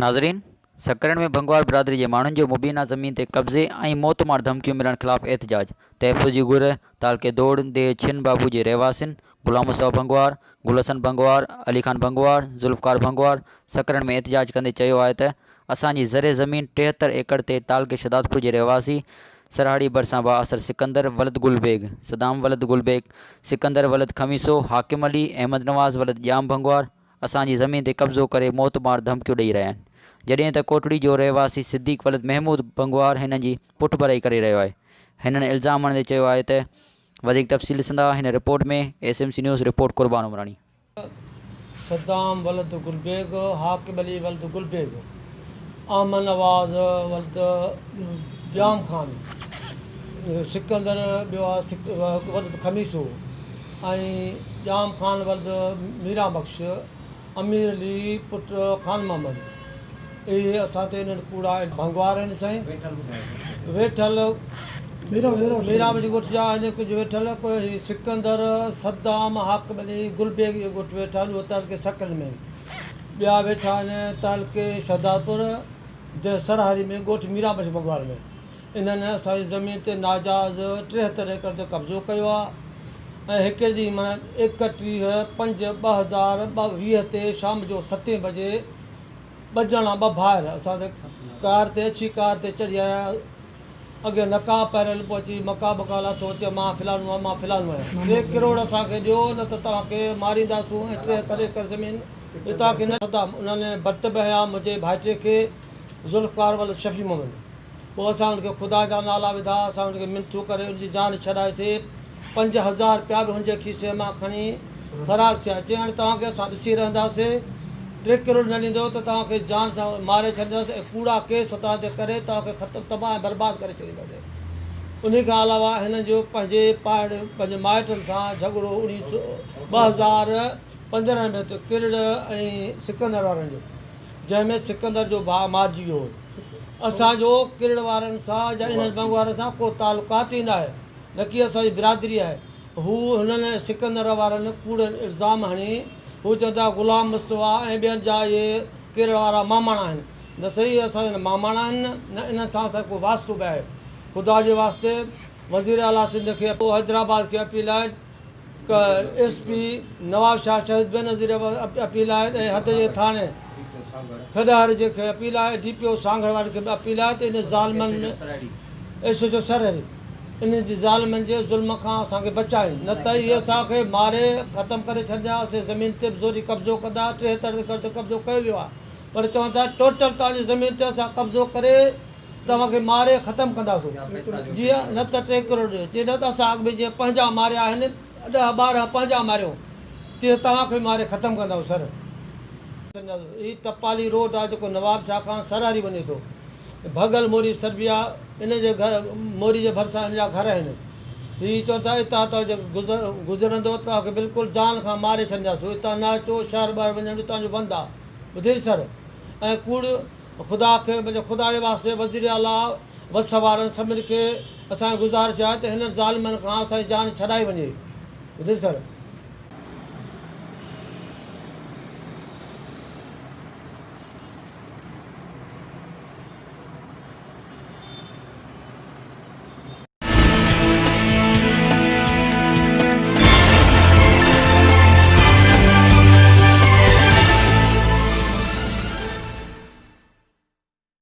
नाज़रीन, सकरन में भंगवार बिरादरी के माण्हुनि जो मुबीना ज़मीन ते कब्ज़े ऐं मौतमार धमकियूं मिलण ख़िलाफ़ एहतजाज। तहफ़्फ़ुज़ जी घुर तालके दौड़ दे छिन बाबू जे रहवासियुनि गुलाम मुस्तफ़ा भंगवार, गुलहसन भंगवार, अली खान भंगवार, जुल्फ़कार भंगवार सकरन में एहतजाज कंदे चयो आहे त असांजी ज़रे ज़मीन 73 एकड़ ते तालके शदादपुर जे रहवासी सरहाड़ी भरिसां बा असर सिकंदर वलद गुलबेग, सदाम वलद गुलबेग, सिकंदर वलद खमीसो, हाकिम अली, अहमद नवाज़ वलद जाम भंगवार असांजी ज़मीन ते कब्ज़ो करे मौतमार धमकियूं ॾेई रहिया आहिनि। जॾहिं त कोटड़ी जो रहवासी सिद्दीक़ वलद महमूद भंगवार हिन जी पुठभराई करे रहियो आहे। हिननि इल्ज़ाम हणंदे चयो आहे त वधीक तफ़सील ॾिसंदा हिन रिपोर्ट में। SMC न्यूज़ रिपोर्ट कुर्बान उमरानी। सद्दाम वलद गुलबेग, हाकिम अली वलद गुलबेग, अहमद नवाज़ वलद जाम खान, सिकंदर वलद खमीसो ऐं जाम खान वलद मीरा बख्श, अमीर अली पुट खान मोहम्मद, इहे असां ते हिननि कूड़ा भंगवार आहिनि। साईं वेठल मीरा बख्श ॻोठ जा आहिनि, कुझु वेठल कोई सिकंदर, सद्दाम, हाकिम अली, गुलबेग इहे ॻोठ वेठा आहिनि, उहे तहलके सकरन में। ॿिया वेठा आहिनि तहलके शहदादपुर सरहारी में, ॻोठ मीरा बख्श भंगवार में। इन्हनि असांजी ज़मीन ते नाजाइज़ 73 एकड़ ते कब्ज़ो कयो आहे ऐं हिकु ॾींहुं माना 31/5/2020 ते शाम जो 7 बजे ॿ ॼणा ॿ भाइर असां ते कार ते अची कार ते चढ़ी आया। अॻे नकाब पहिरियल पोइ अची मका बका लाथो, अचे मां फिलाणो आहियां, मां फिलाणो आहियां, 3 करोड़ असांखे ॾियो न त तव्हांखे मारींदासूं ऐं 73 एकड़ ज़मीन तव्हांखे न ॾींदा। उन्हनि बट बि हया मुंहिंजे भाइटे खे ज़ुल्फ़कार वलद शफ़ी मोहम्मद। पोइ असां हुनखे ख़ुदा जा नाला विधा, असां हुनखे मिनतूं करे हुनजी जान छॾाईसीं। 5000 रुपया बि हुनजे खीसे मां खणी फ़रार थिया। चई हाणे तव्हांखे असां ॾिसी रहंदासीं, 3 करोड़ न ॾींदो त तव्हांखे जान सां मारे छॾींदासीं ऐं कूड़ा केस तव्हां ते करे तव्हांखे ख़तमु तबाह ऐं बर्बादु करे छॾींदासीं। उन खां अलावा हिन जो पंहिंजे माइटनि सां झगड़ो 2015 में त किरड़ ऐं सिकंदर वारनि जो, जंहिंमें सिकंदर जो भाउ मारिजी वियो। असांजो किरड़ वारनि सां या इन्हनि भंगवारनि सां को तालुकात ई न आहे, न की असांजी बिरादरी आहे। हू हुननि सिकंदर वारनि कूड़ इल्ज़ाम हणी हू चवंदा गुलाम मुस्तफ़ा ऐं ॿियनि जा इहे किरड़ वारा मामाणा आहिनि। न सही, असांजा मामाणा आहिनि न इन्हनि सां असांजो को वास्तो बि आहे। ख़ुदा जे वास्ते वज़ीर आला सिंध खे पोइ हैदराबाद खे अपील आहे, SP नवाब शाह शहीद बेनज़ीर अपील आहे ऐं हद जे थाणे खॾार जेके अपील आहे, DPO सांगड़ वारे खे बि अपील आहे त इन ज़ालमनि में SHO सरहरी इन जी ज़ालमनि जे ज़ुल्म खां असांखे बचाइनि, न त इहे असांखे मारे ख़तमु करे छॾिया। असीं ज़मीन ते बि ज़ोरी कब्ज़ो कंदा, 73 एकड़ ते कब्ज़ो कयो वियो आहे, पर चवनि था टोटल तव्हांजी ज़मीन ते असां कब्ज़ो करे तव्हांखे मारे ख़तमु कंदासीं। जीअं न त 3 करोड़ ॾियो, चई न त असां अॻु में जीअं 50 मारिया आहिनि, 10-12 50 मारियूं, तीअं तव्हांखे मारे ख़तमु कंदासीं सर। हीअ टपाली रोड आहे जेको नवाब शाह खां सरहारी वञे थो, भगल मोरी सर्बिया इन जे घर मोरी जे भरिसां इन जा घर आहिनि। हीअ चवनि था हितां तव्हां गुज़रंदो तव्हांखे बिल्कुलु जान खां मारे छॾींदासीं, हितां न अचो, शहर ॿाहिरि वञण तव्हांजो बंदि आहे। ॿुधे सर, ऐं कूड़ ख़ुदा खे मुंहिंजे ख़ुदा जे वास्ते वज़ीर आला वस वारनि सभिनी खे असांखे गुज़ारिश आहे त हिन ज़ालिमनि खां असांजी जान छॾाई वञे। ॿुधे सर।